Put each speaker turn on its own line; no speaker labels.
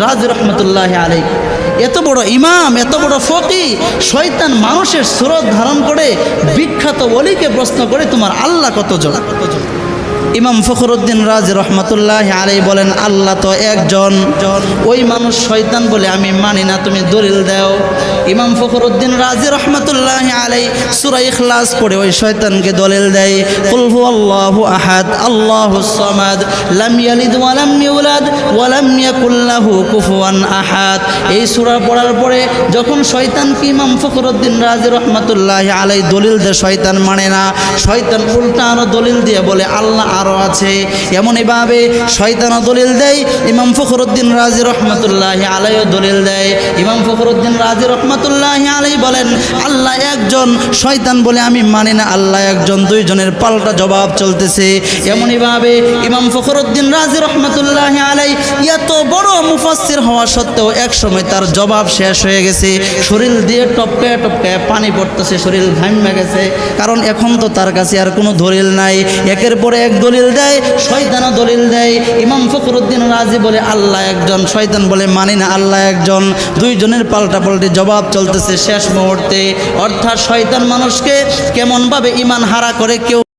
রাজি রহমতুল্লাহ আলাইহি, এত বড় ইমাম, এত বড় ফকি, শয়তান মানুষের সুরত ধারণ করে বিখ্যাত ওলিকে প্রশ্ন করে তোমার আল্লাহ কত জন? ইমাম ফখরুদ্দিন রাজি রহমতুল্লাহ আলাইহি বলেন, আল্লাহ তো একজন, ওই মানুষ শয়তান বলে আমি মানি না, তুমি দলিল দাও। ইমাম ফখরুদ্দিন রাজি রহমতুল্লাহ আলাইহি সূরা ইখলাস পড়ে ওই শয়তানকে দলিল দেয়, কুল হুয়াল্লাহু আহাদ আল্লাহুস সামাদ লাম ইয়ালিদ ওয়া লাম ইউলাদ ওয়া লাম ইয়াকুল লাহু কুফুয়ান আহাদ। এই সূরা পড়ার পরে যখন শয়তানকে ইমাম ফখরুদ্দিন রাজি রহমতুল্লাহ আলাইহি দলিল দেয়, শয়তান মানে না, শয়তান উল্টা আরো দলিল দিয়ে বলে আল্লাহ আরো আছে। এমনইভাবে শয়তানও দলিল দেয়, ইমাম ফখরুদ্দিন রাজি রহমতুল্লাহ আলাইহিও দলিল দেয়। ইমাম ফখরুদ্দিন রাজি রহমতুল্লাহ আলাইহি বলেন আল্লাহ একজন, শয়তান বলে আমি মানি না আল্লাহ একজন, দুইজনের পাল্টা জবাব চলতেছে। এমনইভাবে ইমাম ফখরুদ্দিন রাজি রহমতুল্লাহ আলাইহি এত বড় মুফাসসির হওয়া সত্ত্বেও একসময় তার জবাব শেষ হয়ে গেছে, শরীর দিয়ে টপকায় টপকায় পানি পড়তেছে, শরীর ঘামে গেছে, কারণ এখন তো তার কাছে আর কোনো দলিল নাই। একের পরে এক দলিল দেয়, শয়তানও দলিল দেয়। ইমাম ফখরুদ্দিন রাজি বলে আল্লাহ একজন, শয়তান বলে মানি না আল্লাহ একজন, দুইজনের পাল্টা পাল্টি জবাব চলতেছে শেষ মুহূর্তে। অর্থাৎ শয়তান মানুষকে কেমনভাবে ঈমান হারা করে কেউ